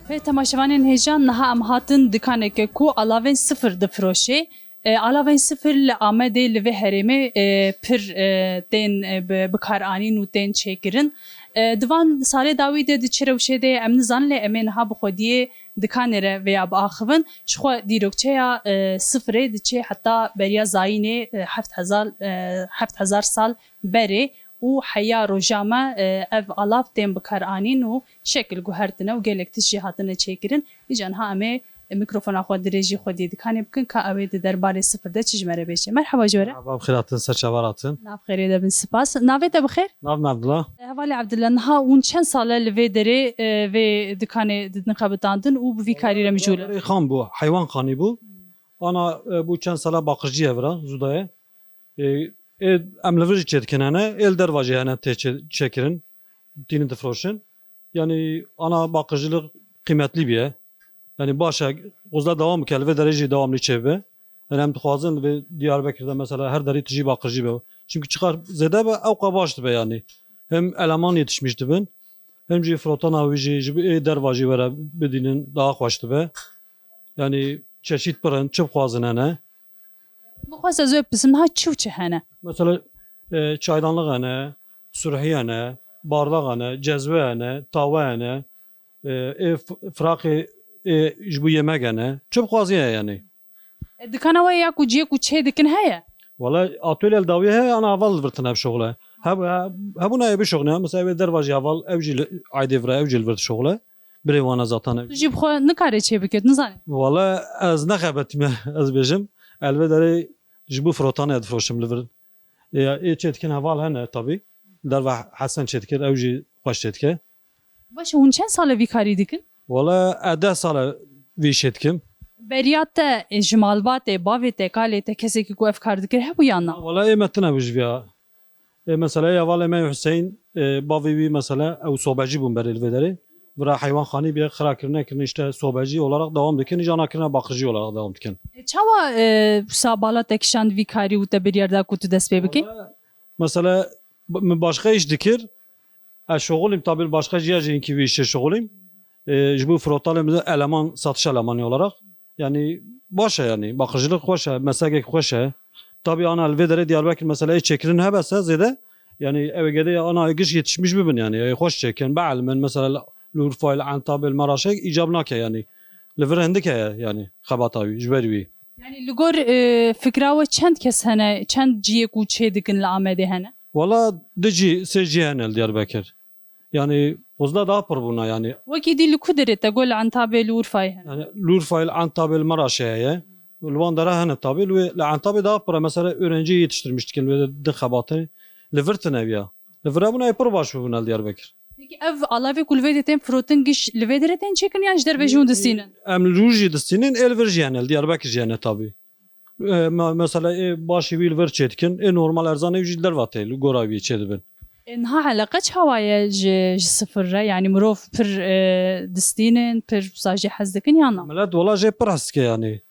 Ve temaşevanên hêjan niha em hatin dikaneke ku alavên sıfır difroşe. Alavên sıfır li Amedê li vê herêmê pir tên bikaranîn û tên çêkirin. Divan salê dawî de di çi rewşê de em nizanin lê em ê niha bi xwediyê dikanê re veya biaxivin ji xwe dîrokçeya sıfırê diçe heta beriya zayînê 7000 sal berê û heya rojama ev alav tên bikaranîn û şekil guhertine û gelek tişî hatine çêkirin. Îca niha em ê mikrofona xwe dirêjî xwedî dikanê bikin ka ew ê di derbarê sıfır de çi ji me re bêje. Merheba ji we re. Merhaba, bixêr hatin, serçavar hatin. Nav xêrê de bin spas. Navê te bixêr? Navim Abdullah. Hevalê Abdullah niha hûn çend sal e li vê derê vê dikanê dixebitandin û bi vî karî re mijûl e? Derê xan bû, heywan xanî bû. Ana bu çend sala baqircî ye vira Zûdayê. Em li vir jî çêdikin hene, êl derva jî hene tê çêkirin, tînin difroşin. Yani ana baqircilik kıymetli bir ye. Yani başa gozla devam bike, li vê derê jî devamlı çêbe. Yani em dixwazin li vê Diyarbekir'de mesela her derî tijî baqircî be. Çünkü çıkar zêde be ewqa baş dibe yani. Hem eleman yetişmiş dibin, hem jî firotana wî jî ji ê derva jî were bidînin daha xweş dibe. Yani çeşit pirin, çi bixwazin hene. Bixwaz ez wê bipisim niha çi û çi hene? Mesela çaydanlık hene, sürhi hene, bardak hene, cezve hene, tava hene, frakı ji bu yemek hene. Çi bixwazî ye yani. Dikana we ya ku ciyek û çê dikin heye? Valla atölyel dawiye he ana aval virtin ev şoğle. Hebuna ev şoğle. Mesela ev dervacı aval evcil aydevra evcil virt şoğle. Birê wana zatan ev. Tu jî bi xwe nikare çê biket nizanî. Valla ez nexebetim ez bêjim. Elvê derê ji bo firotanê difroşim li vir. Ê çêdikin heval hene tabii. Derva Hesen çêdikir ew jî xweş çêdike. Baş hûn çend sal e vî karî dikin? Valla 10 sala vî şêdikim. Beriya te ji malbatê, bavê te, kalê te kesekî ku ev kar dikir hebû yan na? Valla emetin ev ji vîya. Mesela heval me Hüseyin bavê wî mesela ew sobecî bûn berê li vê derê. Vira heywanxanî bir xirakirinê kirin işte sobecî olarak devam dikin. Jana kirine bakıcı olarak devam dikin. Çawa sabala te kişand vî karî û te biryar da ku tu dest pê bikî? Mesela başka iş dikir. Şoğulim tabii başka ciğerciğin ki bir işe şoğulim. Bu frotalımızda eleman, satış elemanı olarak. Yani başa yani bakıcılık hoşa, meslek hoşa. Tabii ana elvedere Diyarbakır mesela çekirin hebese zede. Yani eve gede ana güç yetişmiş bir bin yani. Hoş çeken ba'almen mesela l'urfail antabil maraşek icabnake yani. Leverendik yani xabatavi, jberivi. Yani li gor fikra we çend kes hene, çend ciyek û çê dikin li Amedê hene? Valla dici seci henel Diyarbakır. Yani ozda daha pır buna yani. Wekî dî li ku derê te gol Antabê li Urfayê hene? Yani l'urfail antabil maraşeye. Lvandara hene tabii. Ve antabi daha pır mesela öğrenci yetiştirmiştik. Ve de xabatı. Levertin ev ya. Levera buna pır baş buna Diyarbakır. Peki ev alavê ku li vê de tên firotin giş li vê derê tên çêkin yan ji derve jî hûn distînin? Em ruji distinin elverji henel Diyarbakır jene tabii. Mesela başı wil ver çetkin. Normal erzan evciler vataylı. Goravi çedibin. Niha heleqe çawa ye ji sıfır re? Yani mirov pir distînin, pir sajê hez dikin yan na? Millet valla jê pir hestike yani.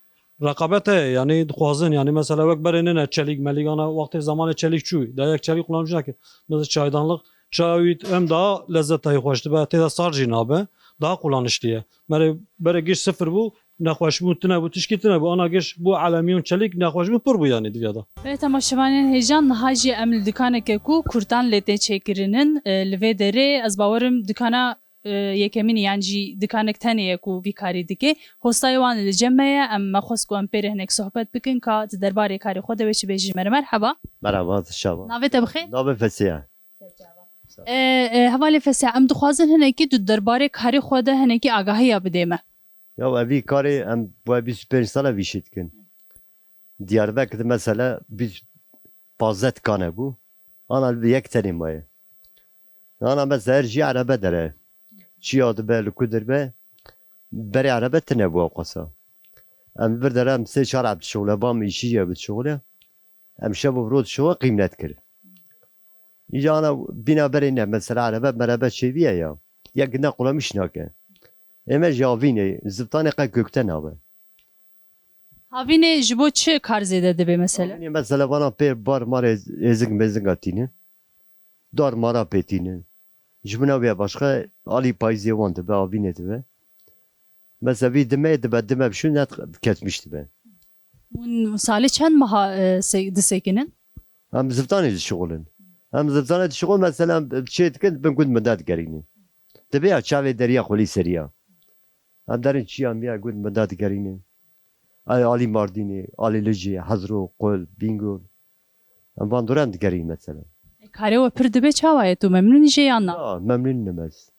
Rekabete yani dixwazin yani mesela vek berêne çelik melik ana vakti zamanı çelik çû. Dayak çelik kullanmış ki. Mesela çaydanlık çay hem daha lezzet ayı hoştu. Be teda sarjı nabe. Daha kullanışlıya. Mere giş sıfır bu. Nexweş bû tune bû tişkî tune bû ana giş bu alemiyon çelik nexweş bû pir bû yani divada. Ve temaşevanên hêjan niha jî em li dikaneke ku kurtan lê tê çêkirinin li vê derê ez bawerim dikana yekemînî yan jî dikanek tenê ye ku vî karî dike. Hostayê wan li cem me ye em me xwest ku em pêrê hinek sohbet bikin ka di derbarê karê xwe de wê çi bêjî me re merheba. Merhaba, şaba. Navê te bixêr? Navê Fesiye. Hevalê Fesiye em dixwazin hinekî du derbarê karê xwe de hinekî agahiya bidê me. Ya evî karê em bu evî süper sala vî şî dikin. Diyarbekir'de mesela biz pazet kane bu. Ana yek tenê maye. Ana mesela her jî erebe dere. Çiya dibe li ku dirbe. Berê erebe tune bu qasa. Em bir dere em sê çar abd şoğle bam işî ye bid şoğle. Em şev rod şoğle qîmnet kir. İca ana bina berê ne mesela erebe merebe çêviye ya. Yek ne qulamış nake. Eme javînê zivtanê qe gökten abi. Havînê ji bo çi kar zêde dibe mesela? Yani mesela bana pê bar marê êzik mêzik atînin. Dar mara pêtînin. Ji bin ew başka alî payzê wan dibe avînê dibe. Mesela bir dime şu net kesmişti ben. Hûn salê çend meha disekinin? Hem zıftan şoğulun. Hem zıftan şoğul mesela şey dikin ben gud medat gerini. Tabii ya çave deriya xoli seriya. Hem derin çiyam ya gud medat gerini. Ay Ali Mardini, Ali Lici, Hazro, Qol, Bingo. Hem van duran gerini mesela. Karê we pir dibe çawaye tu memnûn jê yan na? Ya memnun nemez.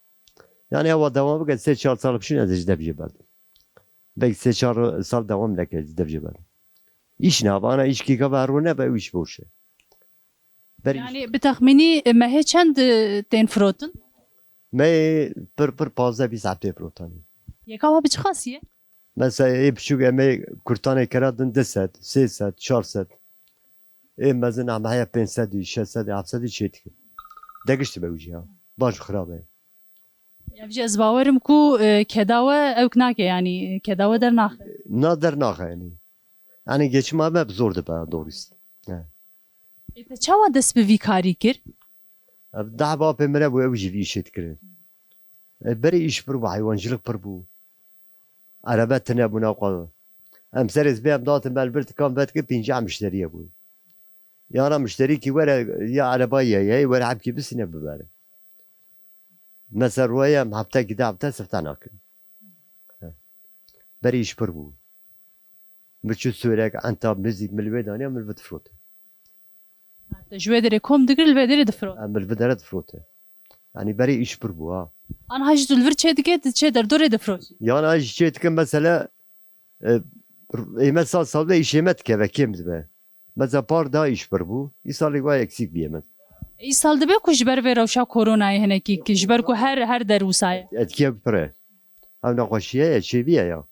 Yani hava devam ederse 3-4 sal pişin az ejde bijeberdim. Belki 3-4 sal devam leke ejde bijeberdim. İş ne bana iş ki kabarونه ve iş boşe. Yani bi texmînî mehê çend tên firotin? Me per 15 hafte protani. Yeka wa bi çi xasiye? Mesela hep emeği kurtane keradın 10 saat, 3 saat, 4 saat. Mezun ama haya 5 saat, 6 saat, 7 saat çetik. Degişti be ucu ya. Baş xarabe. Ev jî ez bawerim ku kedawe ewk nake yani kedawe dernaxe. Nader naha yani. Yani geçim abi hep zordu be doğrusu. Te çawa dest bi vî karî kir? Daha bap emre bu ev jivi işet kirin. Beri iş per bu hayvancılık per bu. Arabetine buna koydu. Hem seriz bir dağıtım elbette kan betki pinca müşteriye bu. Yani müşteri ki var ya arabaya ya var hep ki bisine bibere. Mesela ruaya hafta gide hafta seftan akın. Beri iş per bu. Müçü sürek anta müzik milvedane milvet frote. Te ji wê derê kom digir li vê derê difirot. Milvedane frote. Yani beri iş per bu ha. Anha ji tu li vir çê dike çê derdorê difirot. Yani az şey etkin mesela mesela savda iş yemet ke ve kimdi be. Mesela par daha iş per bu. İsali vay eksik bir yemet. Îsal dibe ku ji ber vê rewşa koronayê hinekî ki ji ber ku her derwîsaye. Etkiye pere. Hem nakoşiye çeviye ya.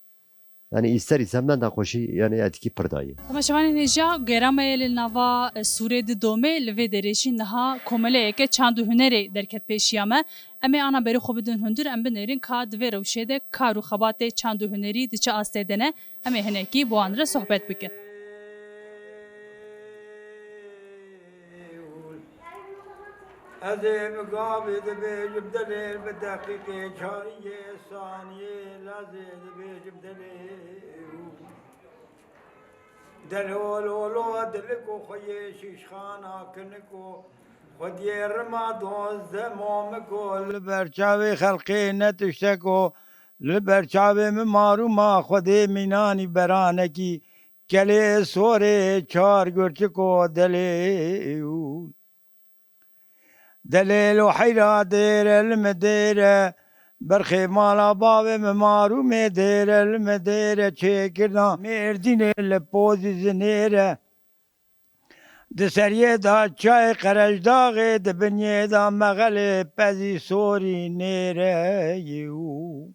Yani ister istemden nakoşi yani etki pırdayı. Temaşevanên hêja gerameyê li nava Sûrê di domê li vê derê jî niha komeleyeke çand û hunerê derket pêşiya me. Em ê ana berê xwe bidin hundir em binêrin ka di vê rewşê de kar û xebatê çand û hunerî diçe astê de ne em ê hinekî bi wan re sohbet bikin. Ezê migavê dibêjim delê bi deqîqê çariyê saniyê lazê dibêjim delê delololo dilik û xweyê şîşxana kinik û xwediyê rima dozde momik û li ber çavê xelqê ne tiştek û li ber çavê min marûma xwedê mînanî beranekî kelê sorê çar gurçik û delê دلیل و حیرا دیر المدیره برخی مالا باوی ممارو می دیر المدیره چه کردن مردین لپوزی زنیره دسریه دا چای قرش داغی دبنیه دا مغلی پزی سوری نیره یو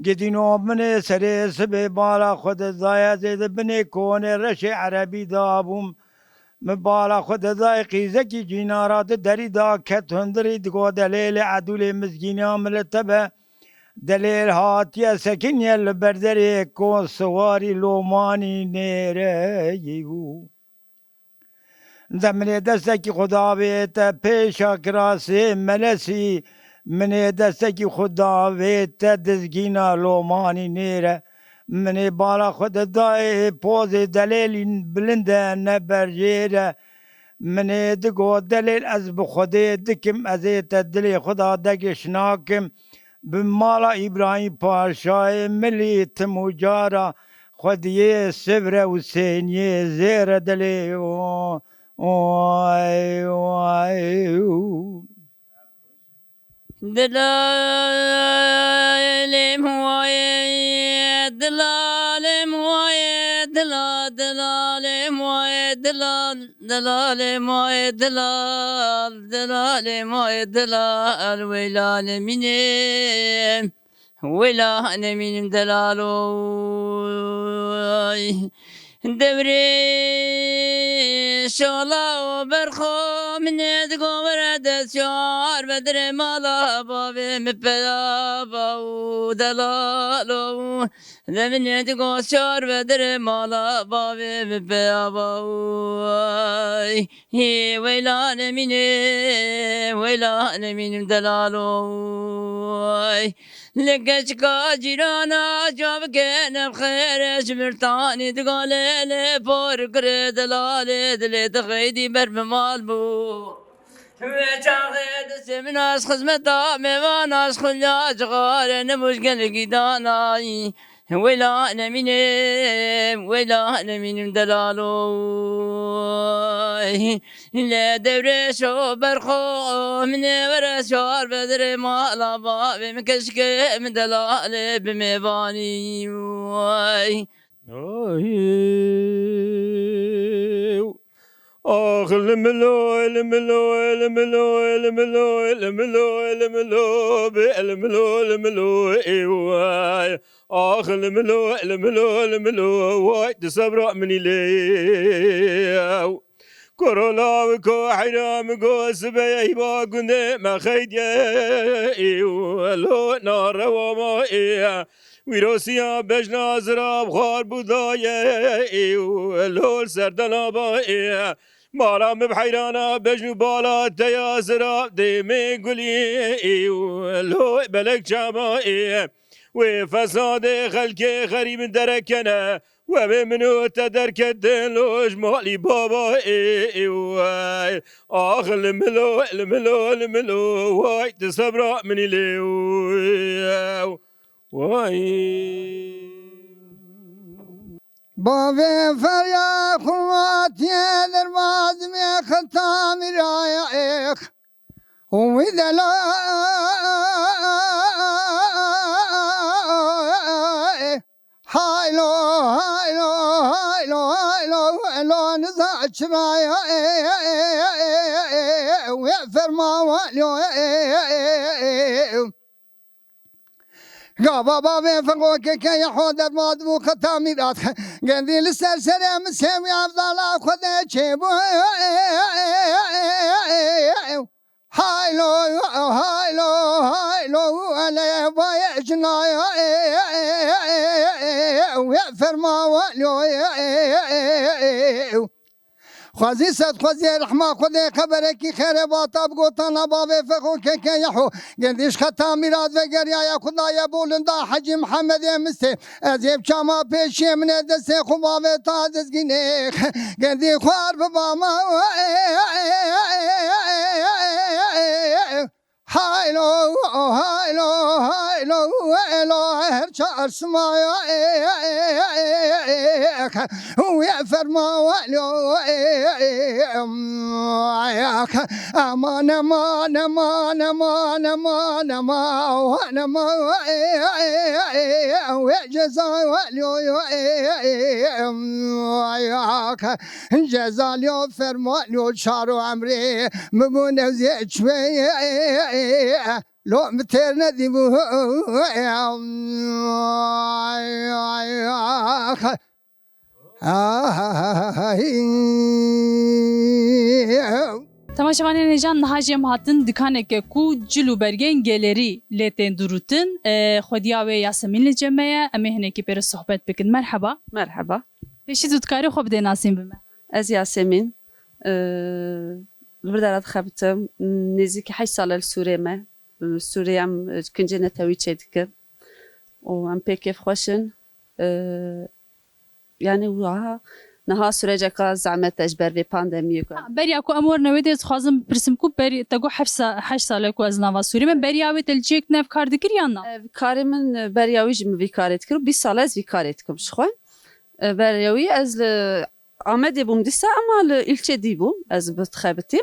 گدینو منی سری سبی بالا خود زایا زید بنی کونه رش عربی دابوم مبالا خود دای قیزکی جینارات دری دا کت هندری دگو دلیل عدول مزگینی ملتبه دلیل هاتیه سکنیه لبردری کن سواری لومانی نیره یهو زمینه دستکی خدا بیت پیشا کراسی ملسی منه دستکی خدا بیت دزگینا لومانی نیره منی بالا خود دای پوز دلیل بلنده نبرجیره منی دگو دلیل از بخوده دکم ازیت دلی خدا دگشناکم بمالا ابراهیم پاشای ملی تموجارا خودیه سبر حسینیه زیر دلی دلالم وای دلالم وای دلالم وای دلالم وای دلالم وای دلال ویلالمینم ویلالمینم دلالوی devre şola berxo minet gomre de şar bedre mala bave me peda bavu دلالو لمن يدقو شار بدر مالا بابي ببابا هي ويلان من دلالو لقش جيرانا جاب كان بخير شمرتاني تقالي بور قرد لالي دلي تخيدي برب مالبو وشاغد سمناس خزمتا ميواناس خليا جغار نمشقل قداناي ولا أنا من دلالو لا درشو برخو من ورشار بدر ما لا باب مكشك من دلال بمباني آخ الملو الملو الملو الملو الملو الملو بالملو الملو ايواي آخ الملو الملو الملو واي تصبر مني ليو كورونا وكو حرام وكو سبي با كنت ما خيد ايو لو نار وما ايه ویروسیا بجنا زراب خار بودایه ایو لول سردنا با ایه مالا مبحیرانا بجنو بالا تیا زراب دیمی گلی ایو لو بلک جاما ایه و فساد خلق خریب درکنه و به منو تدرکدن لوش مالی بابا ایو آخ الملو الملو الملو وای تصبر منی لیو وای بابي فريا خواتي درباز مي ختام رايق وإذا لا هايلو هايلو هايلو هايلو هايلو نزاع شرايا ويغفر ما واليو قابا بابي فقوك كي يحود المادبو ختاميرات قندي للسلسلة مسيوي أفضل أخذ شيبو هايلو هايلو هايلو أنا يبايع جنايا ويغفر ما واليو خوازی صد خوازی رحمه خودی خبرکی خیر باطاب گوتانا بابی فقو که یحو گندیش خطا میراد و گریای خدای بولندا حجی محمد مستی ازیب چاما پیشی من دستی خوباوی تا دزگینه گندی خوار بباما هايلو هايلو هايلو هايلو هرشار سمايا ويغفر ما واليو امان امان امان امان امان امان امان وجزا واليو جزا اليو فرماليو شارو عمري مبون وزيت شويه لو مترنا ديبو تماشاوان نجان نهاجم هاتن دکانک کو جلو برگن گالری لتن دروتن خودیا و یاسمین الجمعه امهنه کی پر صحبت بکن مرحبا مرحبا پیشی دودکاری خوب دیناسیم بمه از یاسمین بردارت خبتم نزدیک 8 سال لسوریه ما سوریه هم کنجه نتوی چیدکم و هم پیکف خوشن یعنی وها نها سورجا که زعمت اجبر به پاندمی که بریا کو امور نویدت خازم پرسم کو بری تگو 8 ساله کو از نوا سوریه من بریا و تلچیک نف کار دکر یا نه کاری من بریاوی جم ویکارت کرد 20 سال از ویکارت کم شخوان بریاوی از آمده بوم دیسا اما ilçe دیبوم از بتخابتیم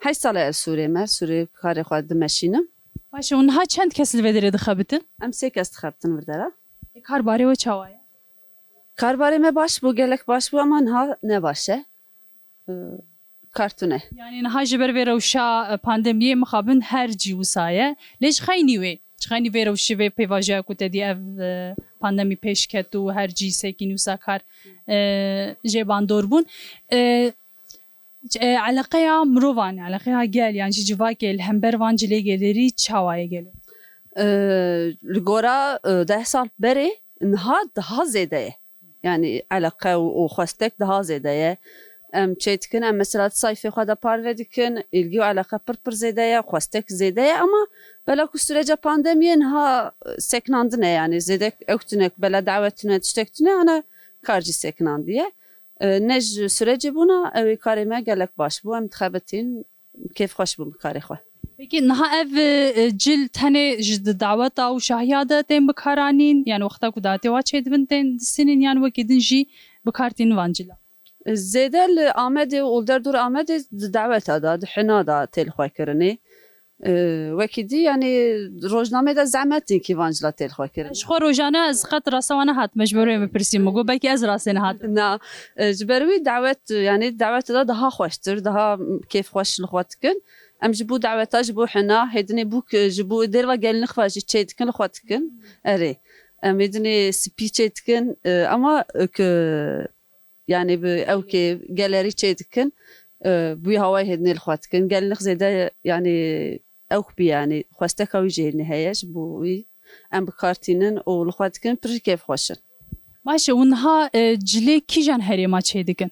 8 سال از سوریه ما سوریه کار خود ماشینم باشه اونها چند کس لودره دخابتن ام 3 کس دخابتن بردارا کار باره و چاوایه کارباری ما باش بو gelek baş bu ama ha ne باشه kartune yani نها جبر و روشا پاندمیه مخابن هر جی وسایه لیش خاینی وی خاینی و روشی و پیواژه کو تدی اف پاندمی پیش کتو هر جی سکین وساکار جبان دوربون علاقه مروان علاقه گل yani جواک الهمبر وان جلی گلری چاوایه گل الجورا ده سال بري إنها ده زيدة يعني علاقة وخواستك ده زيدة تشيتكن أم مثلا صيفي خدا باردكن يلقيو علاقة بربر زيدة خواستك زيدة أما بلا كسرجة بانديميا إنها سكناندنا يعني زيدك أختنك بلا دعوتنا تشتكتنا أنا كارجي سكناندية نج سرجة بونا أو كاري ما قالك باش بو أم تخابتين كيف خوش بو كاري خو Peki niha ev cil tane ji daveta û şahiya de tên bikaranîn yani wexta ku datê wa çêdibin tên disînin yan wekî din jî bikartînin van cila. زيادة الآمدة والدردور آمدة دعوة هذا دحنا دا تيل خوي كرني وكيدي يعني روجنامة دا زعمتين كيفان جلا تيل خوي كرني Ji xwe rojane ez qet rasawana hat mecburê me pirsî me got belkî ez rasê hat. نا جبروي دعوة يعني دعوة هذا دها خوشتر دها كيف خوش لخواتكن أم جبو دعوة جبو حنا هيدني بوك جبو ديروا قال نخفى جي تشيتكن لخواتكن أري أم هيدني سبي تشيتكن أما ك يعني أو كي جاليري تشيتكن بوي هواي هدني الخواتكن قال نخ زيدا يعني أو بي يعني خواستك أو يجي النهاية بوي أم بكارتينن والخواتكن بري كيف خوشن Baş û niha cilê kîjan herêma çêdikin?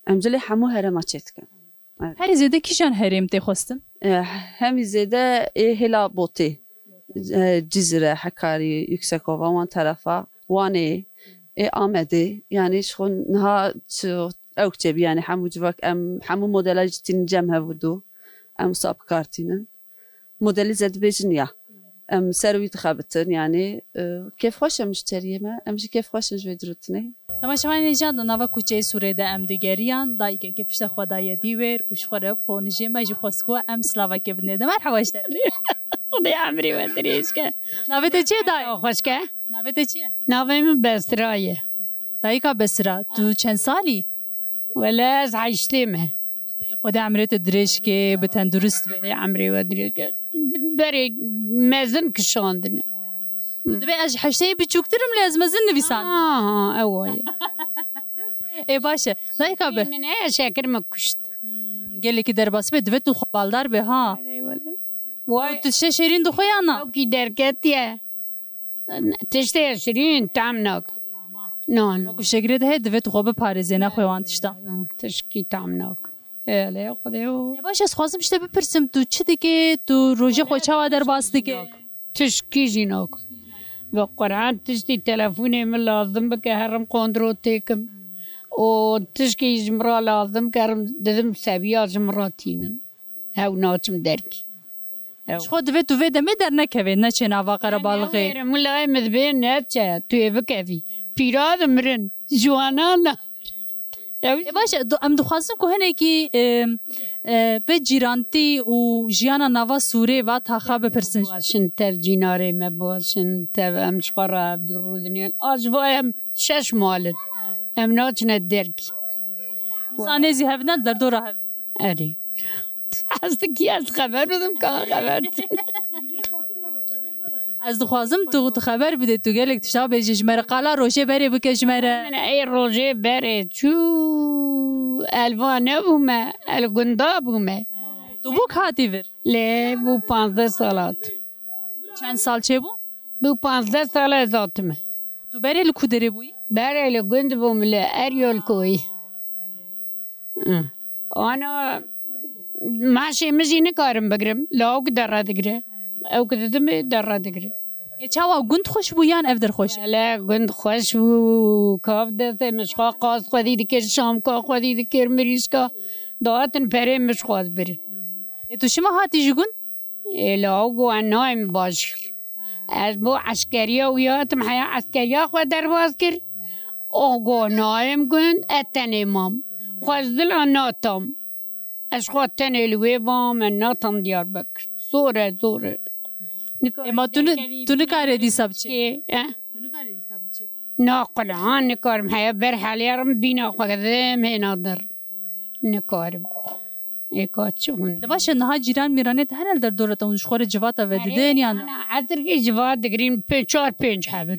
أم جلي حمو هرما تشيتكن Herî zêde kîjan herêm tê xwestin? هم زيادة هلا بوتي جزيرة حكاري يكسكوفا وان طرفا واني آمدي يعني شخون نها أو كتب يعني حمو جواك أم حمو موديلا جتين جمها ودو أم صاب كارتينن موديلي زاد بيجنيا أم سروي تخابتن يعني كيف خوش مشتريه ما أمشي كيف خوش جوي دروتني Temaşevanê di nava kuçeyê Sûrê de em digeriyan dayîkeke pişta xwe daye dîwêr û ji xwe re ponijê me jî xwest ku em slavekê binê de merheba ji te. خدای عمری و دریش که Navê te çi ye dayê? خوش که Navê te çi ye? نویم بسترایه Dayîka Besra tu çend salî? ولی از عیشتیمه Xwedê emrê te dirêjkê bi tendurist be. خدای عمری و دریش که بری مزن کشاندنه Divê ez ji heşteyê biçûktir im lê ez mezin nivîsan. آها اوه Ê baş e. Dayîka be. من شکر مکشت Gelekî derbasî be divê tu xwe baldar be ha. وای Tu şe şêrîn dixwe yana? او کی درکتیه تشتی شیرین تام نک نه Ku şekerê de heye divê tu xwe biparêzê nexwe wan tişta. تشکی تام نک اله خدای Ê baş ez xwazim ji te bipirsim tu çi dikê tu rojê xwe çawa derbas dikê? تشکی جینک و قرآن تشتی تلفونی من لازم بکه هرم کندرو تکم و تشکی جمرا لازم کرم ددم سبیا جمرا تینن هاو ناچم درکی Ji xwe divê tu vê demê dernekevê neçê nava qerebalixê. ملای مذبین نچه توی بکوی پیراد مرن جوانانا Ê baş e em dixwazin ku hinekî vê cîrantî û jiyana nava Sûrê va taxa bipirsin. باشن تف جیناره ما باشن تف ام شخرا بدرودنین آجوایم شش مالن ام ناچنه درکی Sanêzî hevne derdora hevin. اری از کی از خبر بدم که خبر Ez dixwazim tu xeber bidê tu gelek tişta bêjî ji me re qala rojê berê bike ji me re. من ای روزه بره چو الوانه بومه الگندا بومه Tu bûk hatî vir. لی بو 15 سالات Çend sal çêbû? بو 15 سال ازاتمه Tu berê li ku derê bûyî? بره لگند بوم لی اریول کوی آنا ماشی مزی نکارم بگرم لاوک در دگره او که دادم در دگره Ê çawa gund xweş bû yan ev derxweş? لا گند خوش و کاف دسته مشقا قاس خودی دکر شام کا خودی دکر مریض کا داتن پره مشقاز برن Ê tu şima hatî ji gund? لاو گو انایم باشر از بو عسکریا و یاتم حیا عسکریا خود درواز کر او گو نایم گند اتن امام خوزدل اناتم از خود تن الوی بام اناتم دیار بکر زوره زوره Ema tu nikarê dîsa biçî. ناقلعان نکارم حیا بر حالیارم بینا خودم هینا در نکارم ایکات چون Di baş e niha cîran mîranê te her el derdora te hûn ji xwe re civata ve didin yan. أنا عذركي جواد دقرين بينشار بينش حبل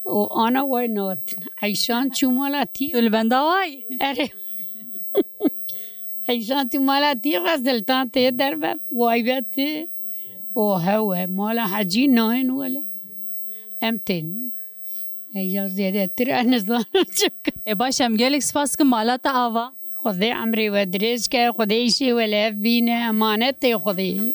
وأنا وين نوت عيشان شو مالاتي Tu li benda wayî. أري عيشان شو مالاتي غسلتان تي دربة وايبات او هوا مالا حجی ناین ولا امتن یا زیاده تر نزدان چک باش ام gelek spas kim malata ava خدای عمری و درس که خدایشی ولی بینه امانت خدای